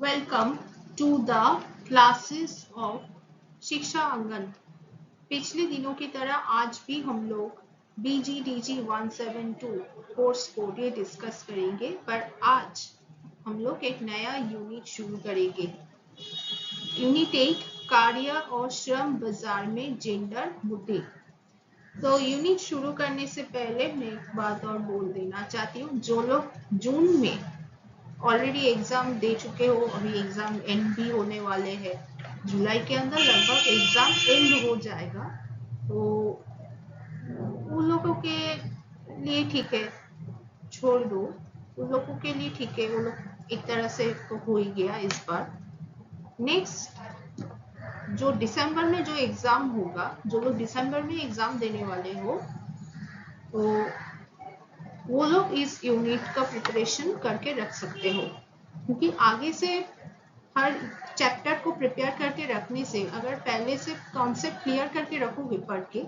Welcome to the classes of शिक्षा आंगन। पिछले दिनों की तरह आज भी हम लोग BGDG 172 कोर्स को ये डिस्कस करेंगे, पर आज हम लोग एक नया यूनिट शुरू करेंगे। यूनिट 8 कार्य और श्रम बाजार में जेंडर मुद्दे। तो यूनिट शुरू करने से पहले मैं एक बात और बोल देना चाहती हूँ, जो लोग जून में ऑलरेडी एग्जाम दे चुके हो, अभी एग्जाम एंड भी होने वाले हैं, जुलाई के अंदर लगभग एग्जाम एंड हो जाएगा, तो उन लोगों के लिए ठीक है, छोड़ दो, उन लोगों के लिए ठीक है, वो लोग एक तरह से तो हो ही गया इस बार। नेक्स्ट जो दिसंबर में जो एग्जाम होगा, जो लोग दिसंबर में एग्जाम देने वाले हो, तो वो लोग इस यूनिट का प्रिपरेशन करके रख सकते हो, क्योंकि आगे से हर चैप्टर को प्रिपेयर करके रखने से, अगर पहले से कॉन्सेप्ट क्लियर करके रखोगे पढ़ के,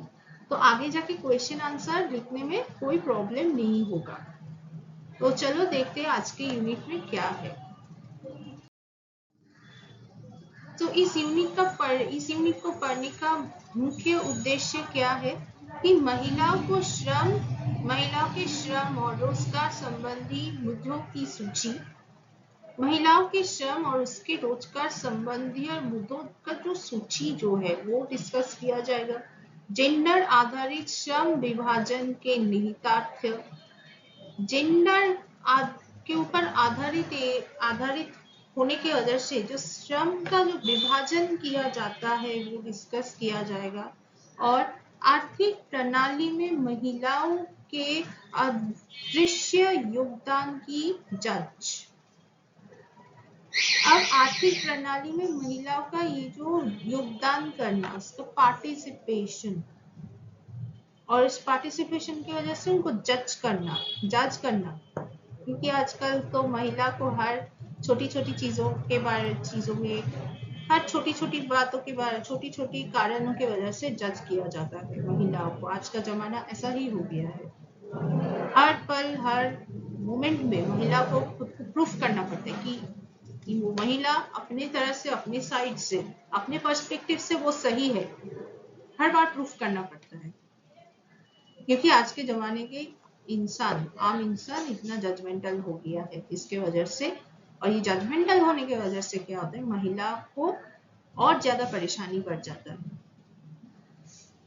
तो आगे जाके क्वेश्चन आंसर लिखने में कोई प्रॉब्लम नहीं होगा। तो चलो देखते हैं आज के यूनिट में क्या है। तो इस यूनिट को पढ़ने का मुख्य उद्देश्य क्या है कि महिलाओं के श्रम और रोजगार संबंधी मुद्दों की सूची, महिलाओं के श्रम और उसके रोजगार संबंधी और मुद्दों का जो सूची जो है वो डिस्कस किया जाएगा। जेंडर आधारित श्रम विभाजन के निहितार्थ, जेंडर के ऊपर आधारित होने की वजह से जो श्रम का जो विभाजन किया जाता है वो डिस्कस किया जाएगा। और आर्थिक प्रणाली में महिलाओं के अदृश्य योगदान की जांच। अब आर्थिक प्रणाली में महिलाओं का ये जो योगदान करना, उसका पार्टिसिपेशन, और इस पार्टिसिपेशन की वजह से उनको जज करना, क्योंकि आजकल तो महिला को हर छोटी छोटी चीजों में, हर छोटी छोटी बातों के बारे, छोटी छोटी कारणों की वजह से जज किया जाता है महिलाओं को। आज का जमाना ऐसा ही हो गया है, हर पल हर मोमेंट में महिला को खुद को प्रूफ करना पड़ता है कि वो महिला अपने तरह से, अपने साइड से, अपने पर्सपेक्टिव से वो सही है, हर बार प्रूफ करना पड़ता है, क्योंकि आज के जमाने के आम इंसान इतना जजमेंटल हो गया है इसके वजह से। और ये जजमेंटल होने की वजह से क्या होता है, महिला को और ज्यादा परेशानी बढ़ जाता है।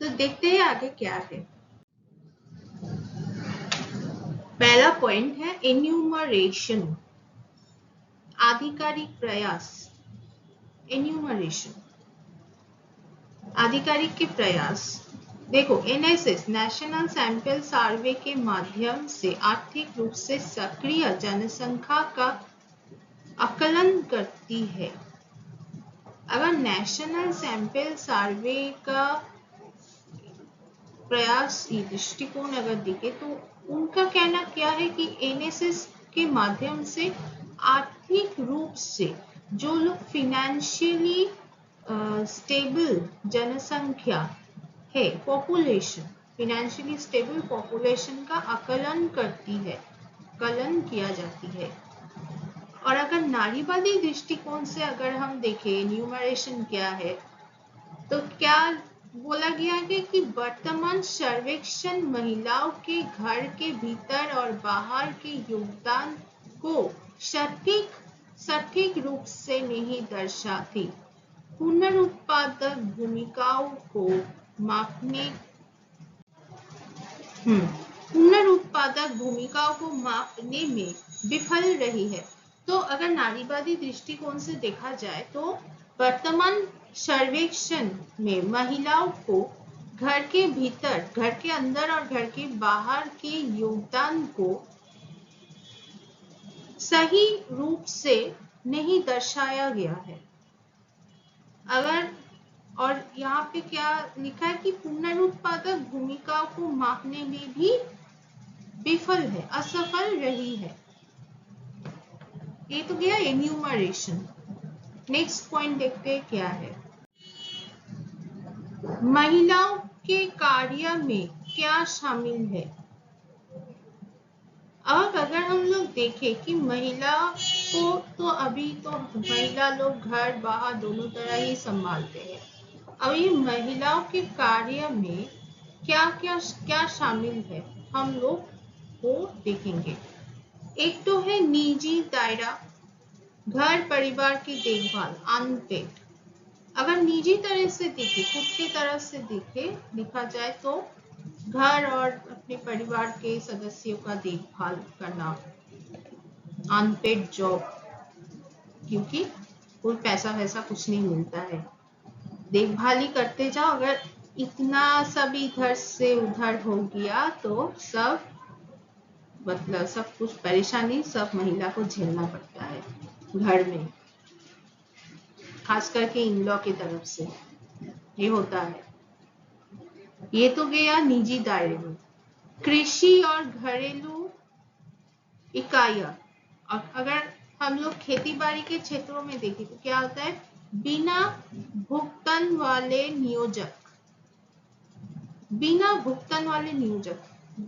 तो देखते हैं आगे क्या है। पहला पॉइंट है एन्यूमरेशन, आधिकारिक प्रयास। एन्यूमरेशन, आधिकारिक के प्रयास। देखो, एनएसएस नेशनल सैंपल सर्वे के माध्यम से आर्थिक रूप से सक्रिय जनसंख्या का आकलन करती है। अगर नेशनल सैंपल सर्वे का प्रयास, ये दृष्टिकोण अगर दिखे, तो उनका कहना क्या है कि एनएसएस के माध्यम से आर्थिक रूप से जो लोग फाइनेंशियली स्टेबल जनसंख्या है, पॉपुलेशन, फाइनेंशियली स्टेबल पॉपुलेशन का आकलन करती है, आकलन किया जाती है। और अगर नारीवादी दृष्टिकोण से अगर हम देखें एन्यूमरेशन क्या है, तो क्या बोला गया है कि वर्तमान सर्वेक्षण महिलाओं के घर के भीतर और बाहर के योगदान को सटीक रूप से नहीं दर्शाती। पुनरुत्पादक भूमिकाओं को मापने में विफल रही है। तो अगर नारीवादी दृष्टिकोण से देखा जाए, तो वर्तमान सर्वेक्षण में महिलाओं को घर के भीतर, घर के अंदर और घर के बाहर के योगदान को सही रूप से नहीं दर्शाया गया है। और यहाँ पे क्या लिखा है कि पुनरुत्पादक भूमिकाओं को मापने में भी विफल है, असफल रही है। ये तो गया एन्यूमरेशन। नेक्स्ट पॉइंट देखते हैं क्या है। महिलाओं के कार्य में क्या शामिल है। अब अगर हम लोग देखें कि महिला को तो अभी तो महिला लोग घर बाहर दोनों तरह ही संभालते हैं। अभी महिलाओं के कार्य में क्या क्या क्या शामिल है हम लोग वो देखेंगे। एक तो है निजी दायरा, घर परिवार की देखभाल, अनपेड। अगर निजी तरह से देखे, खुद की तरफ से देखे लिखा जाए तो घर और अपने परिवार के सदस्यों का देखभाल करना, अनपेड जॉब, क्योंकि कोई पैसा वैसा कुछ नहीं मिलता है, देखभाल ही करते जाओ। अगर इतना सब इधर से उधर हो गया तो सब मतलब सब कुछ परेशानी सब महिला को झेलना पड़ता है घर में, खास करके इन लॉ की तरफ से ये होता है। ये तो गया निजी दायरे में। कृषि और घरेलू इकाइयां, अगर हम लोग खेती बाड़ी के क्षेत्रों में देखें तो क्या होता है, बिना भुगतान वाले नियोजक, बिना भुगतान वाले नियोजक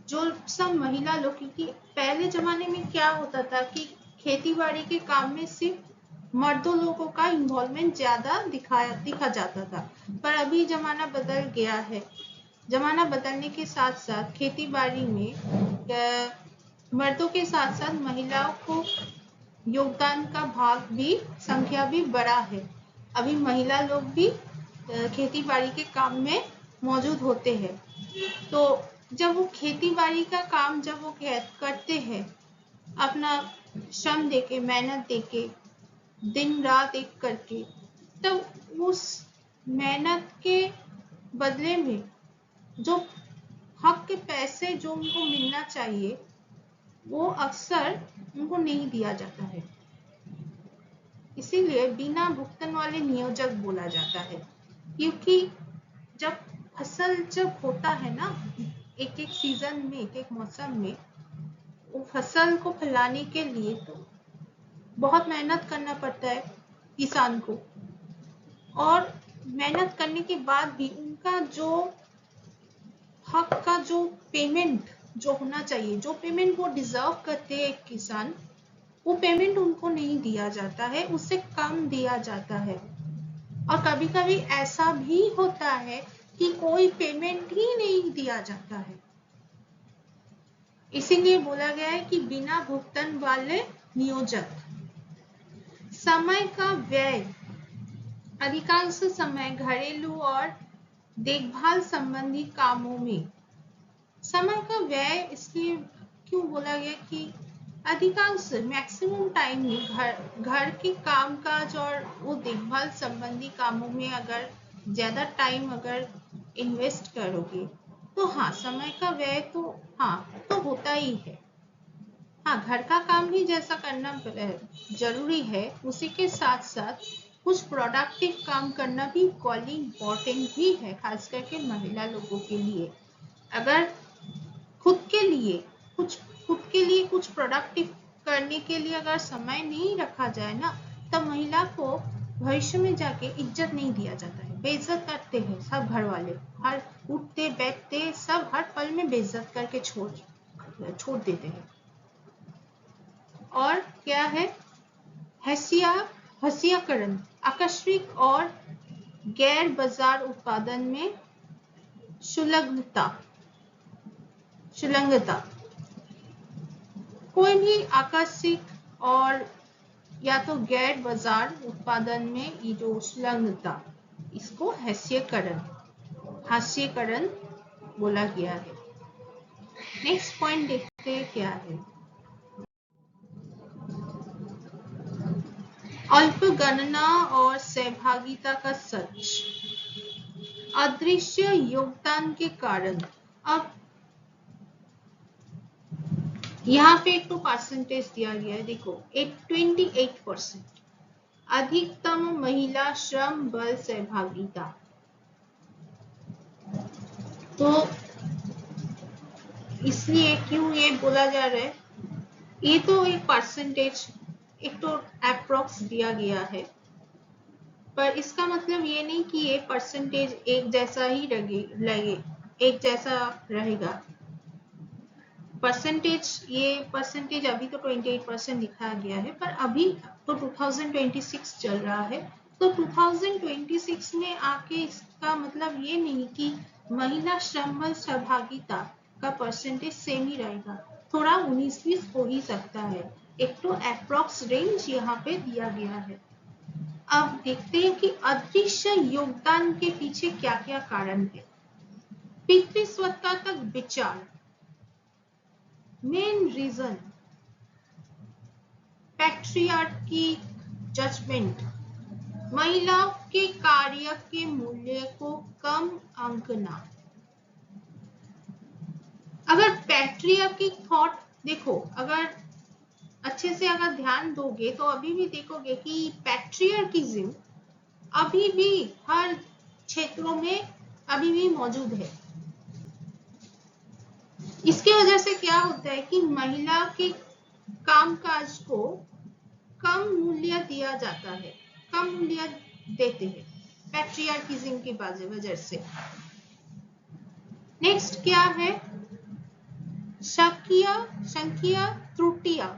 जो सब महिला लोग, क्योंकि पहले जमाने में क्या होता था कि खेती बाड़ी के काम में सिर्फ मर्दों लोगों का इन्वॉल्वमेंट ज्यादा दिखा जाता था, पर अभी जमाना बदल गया है। जमाना बदलने के साथ साथ खेती बाड़ी में मर्दों के साथ साथ महिलाओं को योगदान का भाग भी, संख्या भी बढ़ा है। अभी महिला लोग भी खेती बाड़ी के काम में मौजूद होते हैं। तो जब वो खेती बाड़ी का काम जब वो करते हैं, अपना श्रम देके, मेहनत देके, दिन रात एक करके, तब उस मेहनत के बदले में जो हक के पैसे जो उनको मिलना चाहिए वो अक्सर उनको नहीं दिया जाता है। इसीलिए बिना भुगतान वाले नियोजक बोला जाता है, क्योंकि जब फसल जब होता है ना, एक एक सीजन में, एक एक मौसम में, वो फसल को फैलाने के लिए तो बहुत मेहनत करना पड़ता है किसान को, और मेहनत करने के बाद भी उनका जो हक का जो पेमेंट जो होना चाहिए, जो पेमेंट वो डिजर्व करते हैं एक किसान, वो पेमेंट उनको नहीं दिया जाता है, उससे कम दिया जाता है। और कभी कभी ऐसा भी होता है कि कोई पेमेंट ही नहीं दिया जाता है। इसीलिए बोला गया है कि बिना भुगतान वाले नियोजक। समय का व्यय, अधिकांश समय घरेलू और देखभाल संबंधी कामों में समय का व्यय इसलिए क्यों बोला गया कि अधिकांश मैक्सिमम टाइम में घर के कामकाज और वो देखभाल संबंधी कामों में अगर ज्यादा टाइम अगर इन्वेस्ट करोगे तो हाँ, समय का व्यय तो हाँ तो होता ही है। हाँ, घर का काम भी जैसा करना जरूरी है, उसी के साथ साथ कुछ प्रोडक्टिव काम करना भी इक्वली इम्पोर्टेंट भी है, खास करके महिला लोगों के लिए। अगर खुद के लिए कुछ प्रोडक्टिव करने के लिए अगर समय नहीं रखा जाए ना, तब महिला को भविष्य में जाके इज्जत नहीं दिया जाता है, बेइज्जत करते हैं सब घर वाले, हर उठते बैठते सब हर पल में बेइज्जत करके छोड़ देते हैं। और क्या है, हसियाकरण, आकस्मिक और गैर बाजार उत्पादन में शुल्लकता। कोई भी आकस्मिक और या तो गैर बाजार उत्पादन में ये जो शुल्लकता, इसको हास्यकरण बोला गया है। नेक्स्ट पॉइंट देखते हैं क्या है। अल्प गणना और सहभागिता का सच, अदृश्य योगदान के कारण। अब यहाँ पे एक तो परसेंटेज दिया गया है, देखो 28%, अधिकतम महिला श्रम बल सहभागिता। तो इसलिए क्यों ये बोला जा रहा है, ये तो एक परसेंटेज, एक तो अप्रोक्स दिया गया है, पर इसका मतलब ये नहीं कि ये परसेंटेज एक जैसा ही लगे, एक जैसा रहेगा। परसेंटेज, ये परसेंटेज अभी तो 28% दिखाया गया है, पर अभी तो 2026 चल रहा है, तो 2026 में आके इसका मतलब ये नहीं कि महिला श्रम बल सहभागिता का परसेंटेज सेम ही रहेगा, थोड़ा 19-20 हो ही सकता है। एक तो अप्रॉक्स रेंज यहाँ पे दिया गया है। अब देखते हैं कि अदृश्य योगदान के पीछे क्या क्या कारण है। पितृसत्ता तक विचार, मेन रीजन पैट्रियार्की जजमेंट, महिलाओं के कार्य के मूल्य को कम आंकना। अगर पैट्रियार्की थॉट देखो, अगर अच्छे से अगर ध्यान दोगे तो अभी भी देखोगे कि पैट्रियार्किज्म अभी भी हर क्षेत्रों में अभी भी मौजूद है। इसकी वजह से क्या होता है कि महिला के कामकाज को कम मूल्य दिया जाता है, कम मूल्य देते हैं पैट्रियार्किज्म की वजह से। नेक्स्ट क्या है, संख्या त्रुटियां।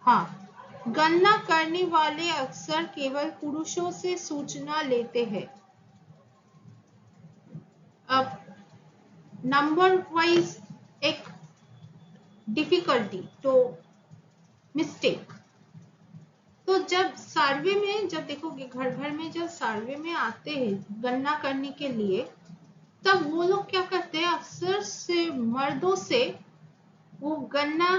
हाँ, गणना करने वाले अक्सर केवल पुरुषों से सूचना लेते हैं। अब नंबर वाइज एक डिफिकल्टी तो मिस्टेक, तो जब सर्वे में जब देखोगे घर घर में जब सर्वे में आते हैं गणना करने के लिए, तब वो लोग क्या करते हैं, अक्सर से मर्दों से वो गणना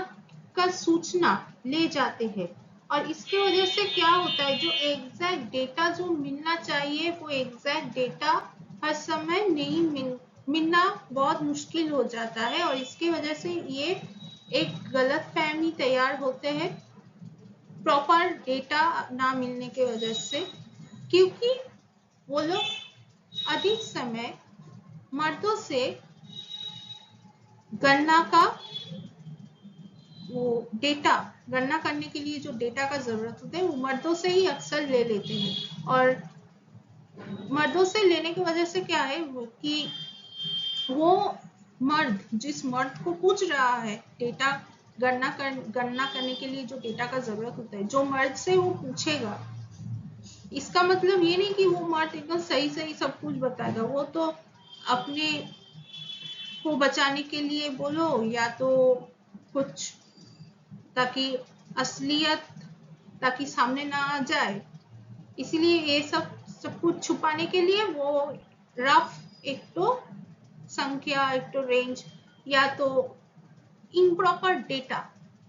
का सूचना ले जाते हैं, और इसकी वजह से क्या होता है, जो एग्जैक्ट डेटा जो मिलना चाहिए वो एग्जैक्ट डेटा हर समय नहीं मिलना बहुत मुश्किल हो जाता है, और इसकी वजह से ये एक गलतफहमी तैयार होते हैं प्रॉपर डेटा ना मिलने की वजह से, क्योंकि वो लोग अधिक समय मर्दों से गणना का वो डेटा गणना करने के लिए जो डेटा का जरूरत होता है वो मर्दों से ही अक्सर ले लेते हैं, और मर्दों से लेने की वजह से क्या है कि वो मर्द जिस मर्द को पूछ रहा है डेटा गणना करने के लिए जो डेटा का जरूरत होता है, जो मर्द से वो पूछेगा, इसका मतलब ये नहीं कि वो मर्द एकदम सही सही सब कुछ बताएगा, वो तो अपने को बचाने के लिए बोलो या तो कुछ ताकि असलियत ताकि सामने ना आ जाए, इसीलिए ये सब कुछ छुपाने के लिए वो रफ एक तो संख्या, एक तो रेंज या तो इम्प्रॉपर डेटा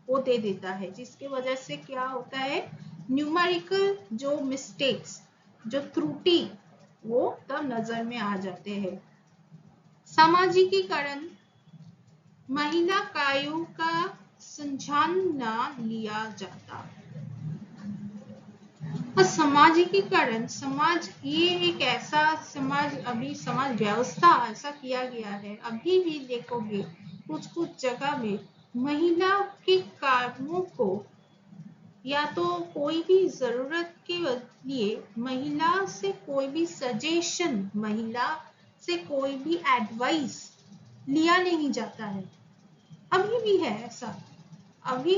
वो दे देता है, जिसके वजह से क्या होता है, न्यूमेरिकल जो मिस्टेक्स, जो त्रुटि वो तब नजर में आ जाते हैं। सामाजिकीकरण, महिला कार्यों का संज्ञान ना लिया जाता। सामाजिकीकरण, समाज ये एक ऐसा समाज, अभी समाज व्यवस्था ऐसा किया गया है, अभी भी देखोगे कुछ कुछ जगह में महिला के कार्यों को या तो कोई भी जरूरत के लिए महिला से कोई भी सजेशन, महिला से कोई भी एडवाइस लिया नहीं जाता है, अभी भी है ऐसा। अभी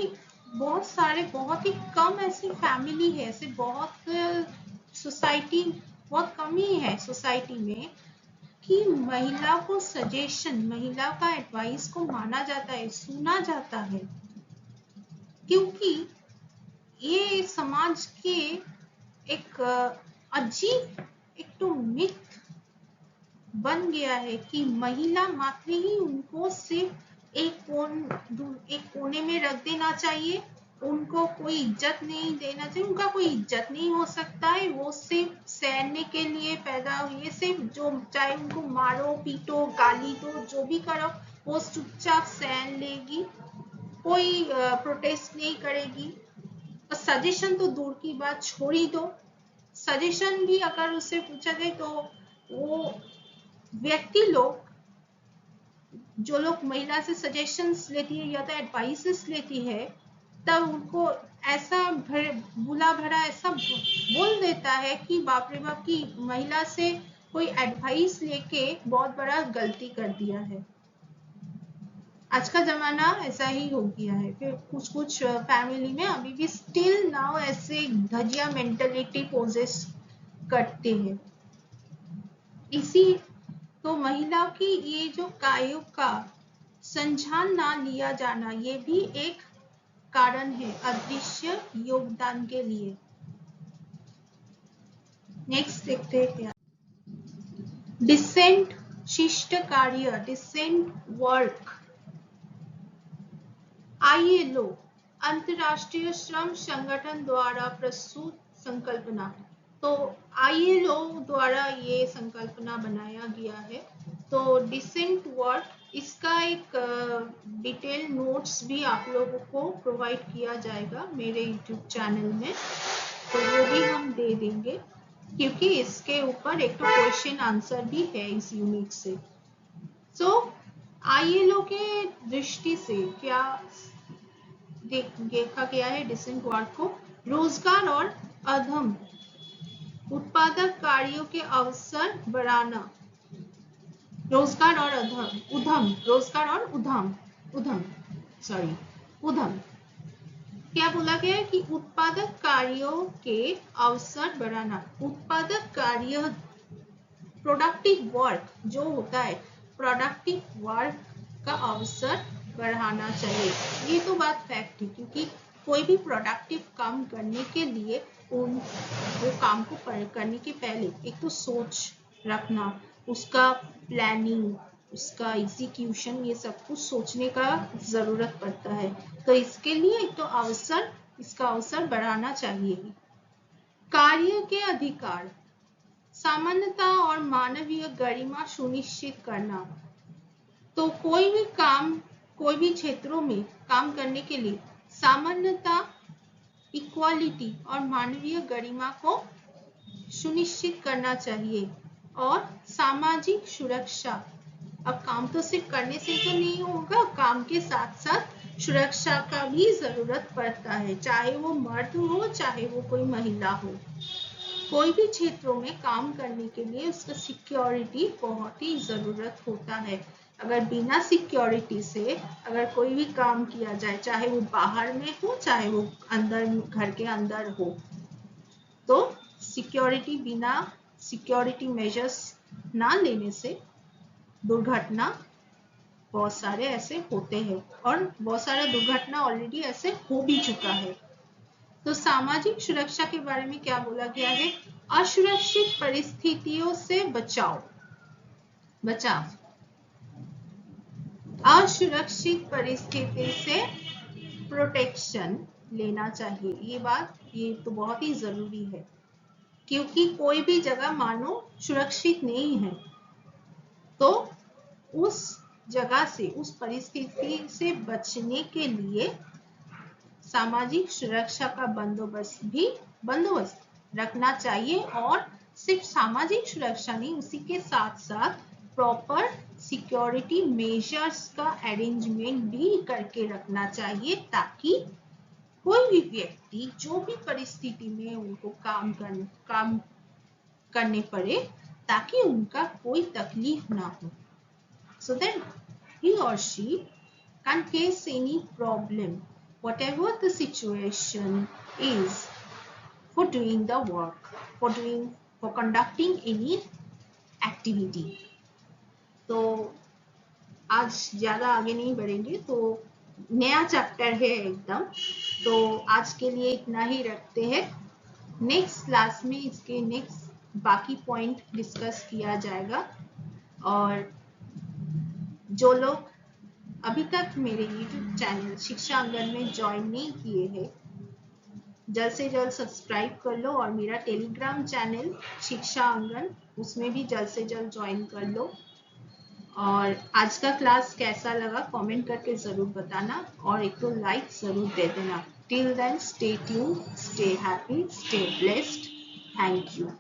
बहुत सारे, बहुत ही कम ऐसी फैमिली है, ऐसे बहुत सोसाइटी बहुत कम ही है सोसाइटी में कि महिला को सजेशन, महिला का एडवाइस को माना जाता है, सुना जाता है, क्योंकि ये समाज के एक अजीब एक तो मिथ बन गया है कि महिला मात्र ही उनको सिर्फ एक कोने में रख देना चाहिए, उनको कोई इज्जत नहीं देना चाहिए, उनका कोई इज्जत नहीं हो सकता है, वो सिर्फ सहने के लिए पैदा हुई है, सिर्फ जो चाहे उनको मारो पीटो गाली दो जो भी करो वो चुपचाप सहन लेगी, कोई प्रोटेस्ट नहीं करेगी। सजेशन तो दूर की बात, छोड़ ही दो, सजेशन भी अगर उससे पूछा जाए तो वो व्यक्ति लोग, जो लोग महिला से सजेशंस लेती है या तो एडवाइसेस लेती है, तब उनको ऐसा बुला भरा ऐसा बोल देता है कि बाप रे बाप की महिला से कोई एडवाइस लेके बहुत बड़ा गलती कर दिया है। आज का जमाना ऐसा ही हो गया है। फिर कुछ कुछ फैमिली में अभी भी स्टिल नाउ ऐसे धजिया मेंटेलिटी पोजेस करते हैं। इसी तो महिला की ये जो कायों का संज्ञान ना लिया जाना, ये भी एक कारण है अदृश्य योगदान के लिए। नेक्स्ट देखते हैं क्या, डिसेंट शिष्ट कार्य, डिसेंट वर्क। ILO अंतर्राष्ट्रीय श्रम संगठन द्वारा प्रस्तुत संकल्पना। तो ILO द्वारा ये संकल्पना बनाया गया है। तो डिसेंट वर्क, इसका एक डिटेल नोट्स भी आप लोगों को प्रोवाइड किया जाएगा मेरे YouTube चैनल में, तो वो भी हम दे देंगे, क्योंकि इसके ऊपर एक तो क्वेश्चन आंसर भी है इस यूनिट से। सो ILO के दृष्टि से क्या देखा गया है डिसेंट वर्क को, रोजगार और अधम उत्पादक कार्यों के अवसर बढ़ाना। रोजगार और उधम क्या बोला गया है कि उत्पादक कार्यों के अवसर बढ़ाना। उत्पादक कार्य, प्रोडक्टिव वर्क जो होता है, प्रोडक्टिव वर्क का अवसर बढ़ाना चाहिए। ये तो बात फैक्ट है, क्योंकि कोई भी प्रोडक्टिव काम करने के लिए वो काम को करने के पहले एक तो सोच रखना, उसका प्लानिंग, उसका एग्जीक्यूशन, ये सब कुछ सोचने का जरूरत पड़ता है। तो इसके लिए एक तो इसका अवसर बढ़ाना चाहिए। कार्य के अधिकार, समानता और मानवीय गरिमा सुनिश्चित करना। तो कोई भी क्षेत्रों में काम करने के लिए समानता, इक्वालिटी और मानवीय गरिमा को सुनिश्चित करना चाहिए। और सामाजिक सुरक्षा, अब काम तो सिर्फ करने से तो नहीं होगा, काम के साथ साथ सुरक्षा का भी जरूरत पड़ता है, चाहे वो मर्द हो चाहे वो कोई महिला हो। कोई भी क्षेत्रों में काम करने के लिए उसका सिक्योरिटी बहुत ही जरूरत होता है। अगर बिना सिक्योरिटी से अगर कोई भी काम किया जाए, चाहे वो बाहर में हो चाहे वो अंदर घर के अंदर हो, तो बिना सिक्योरिटी मेजर्स ना लेने से दुर्घटना बहुत सारे ऐसे होते हैं, और बहुत सारा दुर्घटना ऑलरेडी ऐसे हो भी चुका है। तो सामाजिक सुरक्षा के बारे में क्या बोला गया है, असुरक्षित परिस्थितियों से बचाव। असुरक्षित परिस्थिति से प्रोटेक्शन लेना चाहिए। ये तो बहुत ही जरूरी है, क्योंकि कोई भी जगह मानो सुरक्षित नहीं है, तो उस जगह से, उस परिस्थिति से बचने के लिए सामाजिक सुरक्षा का बंदोबस्त रखना चाहिए। और सिर्फ सामाजिक सुरक्षा नहीं, उसी के साथ साथ प्रॉपर सिक्योरिटी मेजर्स का अरेंजमेंट भी करके रखना चाहिए, ताकि कोई भी व्यक्ति जो भी परिस्थिति में उनको काम करने पड़े, ताकि उनका कोई तकलीफ ना हो, so that he or she can face any problem, whatever the situation is, for doing the work, for conducting any activity. तो आज ज्यादा आगे नहीं बढ़ेंगे, तो नया चैप्टर है एकदम, तो आज के लिए इतना ही रखते हैं। नेक्स्ट क्लास में इसके नेक्स्ट बाकी पॉइंट डिस्कस किया जाएगा। और जो लोग अभी तक मेरे YouTube चैनल शिक्षा आंगन में ज्वाइन नहीं किए हैं, जल्द से जल्द सब्सक्राइब कर लो, और मेरा टेलीग्राम चैनल शिक्षा आंगन, उसमें भी जल्द से जल्द ज्वाइन कर लो। और आज का क्लास कैसा लगा कमेंट करके जरूर बताना, और एक तो लाइक जरूर दे देना। Till then stay tuned, stay happy, stay blessed. Thank you.